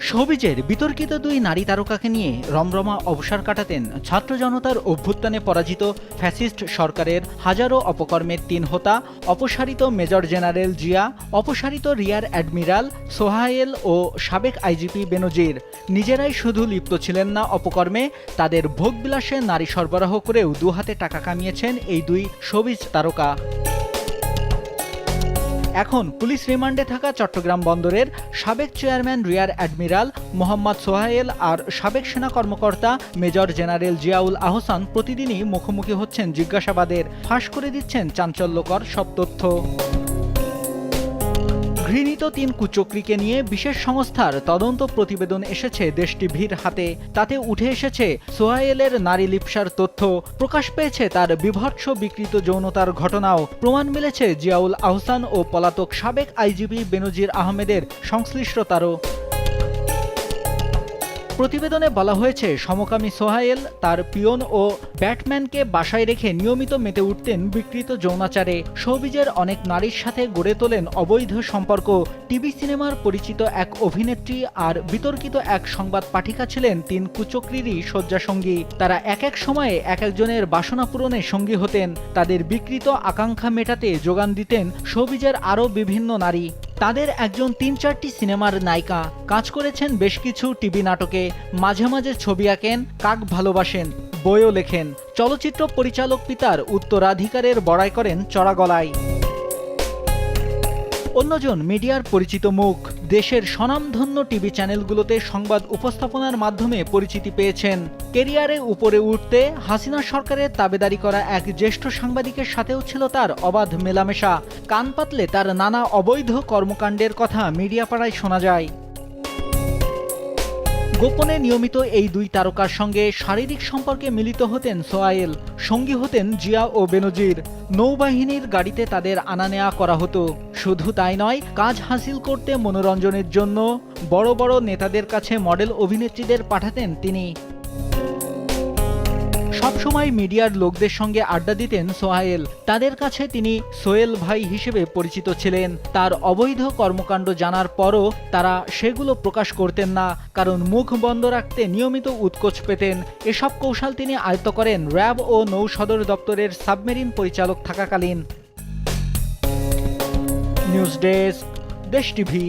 শোবিজের বিতর্কিত দুই নারী তারকাকে নিয়ে রমরমা অবসর কাটাতেন ছাত্র জনতার অভ্যুত্থানে পরাজিত ফ্যাসিস্ট সরকারের হাজারো অপকর্মের তিন হোতা অপসারিত মেজর জেনারেল জিয়া, অপসারিত রিয়ার অ্যাডমিরাল সোহায়েল ও সাবেক আইজিপি বেনজির। নিজেরাই শুধু লিপ্ত ছিলেন না অপকর্মে, তাদের ভোগবিলাসে নারী সরবরাহ করেও দুহাতে টাকা কামিয়েছেন এই দুই শোবিজ তারকা। এখন পুলিশ রিমান্ডে থাকা চট্টগ্রাম বন্দরের সাবেক chairman rear admiral Mohammad Sohail আর সাবেক সেনা কর্মকর্তা মেজর জেনারেল জিয়াউল আহসান প্রতিদিনই মুখোমুখি হচ্ছেন জিজ্ঞাসাবাদের, ফাঁস করে দিচ্ছেন চাঞ্চল্যকর সব তথ্য। ঘৃণিত তিন কুচক্রীকে নিয়ে বিশেষ সংস্থার তদন্ত প্রতিবেদন এসেছে দেশ টিভির হাতে। তাতে উঠে এসেছে সোহায়েলের নারী লিপ্সার তথ্য, প্রকাশ পেয়েছে তার বীভৎস বিকৃত যৌনতার ঘটনাও, প্রমাণ মিলেছে জিয়াউল আহসান ও পলাতক সাবেক আইজিপি বেনজির আহমেদের সংশ্লিষ্টতারও। প্রতিবেদনে বলা হয়েছে, সমকামী সোহায়েল তার পিয়ন ও ব্যাটম্যানকে বাসায় রেখে নিয়মিত মেতে উঠতেন বিকৃত যৌনাচারে। শোবিজের অনেক নারীর সাথে গড়ে তোলেন অবৈধ সম্পর্ক। টিভি সিনেমার পরিচিত এক অভিনেত্রী আর বিতর্কিত এক সংবাদ পাঠিকা ছিলেন তিন কুচক্রীরই শয্যাসঙ্গী। তারা এক এক সময়ে এক একজনের বাসনা পূরণে সঙ্গী হতেন। তাদের বিকৃত আকাঙ্ক্ষা মেটাতে যোগান দিতেন শোবিজের আরও বিভিন্ন নারী। তাদের একজন ৩-৪টি সিনেমার নায়িকা, কাজ করেছেন বেশ কিছু টিভি নাটকে, মাঝে মাঝে ছবি আঁকেন, কাক ভালোবাসেন, বইও লেখেন। চলচ্চিত্র পরিচালক পিতার উত্তরাধিকারের বড়াই করেন চড়া গলায়। অন্যজন মিডিয়ার পরিচিত মুখ, দেশের স্বনামধন্য টিভি চ্যানেলগুলোতে সংবাদ উপস্থাপনার মাধ্যমে পরিচিতি পেয়েছেন। কেরিয়ারে উপরে উঠতে হাসিনা সরকারের তাবেদারি করা এক জ্যেষ্ঠ সাংবাদিকের সাথেও ছিল তার অবাধ মেলামেশা। কান পাতলে তার নানা অবৈধ কর্মকাণ্ডের কথা মিডিয়া পাড়ায় শোনা যায়। গোপনে নিয়মিত এই দুই তারকার সঙ্গে শারীরিক সম্পর্কে মিলিত হতেন সোহায়েল, সঙ্গী হতেন জিয়া ও বেনজির। নৌবাহিনীর গাড়িতে তাদের আনা নেওয়া করা হতো। শুধু তাই নয়, কাজ হাসিল করতে মনোরঞ্জনের জন্য বড় বড় নেতাদের কাছে মডেল অভিনেত্রীদের পাঠাতেন তিনি। সবসময় মিডিয়ার লোকদের সঙ্গে আড্ডা দিতেন সোহায়েল। তাদের কাছে তিনি সোহেল ভাই হিসেবে পরিচিত ছিলেন। তার অবৈধ কর্মকাণ্ড জানার পরও তারা সেগুলো প্রকাশ করতেন না, কারণ মুখ বন্ধ রাখতে নিয়মিত উৎকোচ পেতেন। এসব কৌশল তিনি আয়ত্ত করেন র্যাব ও নৌ সদর দপ্তরের সাবমেরিন পরিচালক থাকাকালীন। নিউজ ডেস্ক, দেশ টিভি।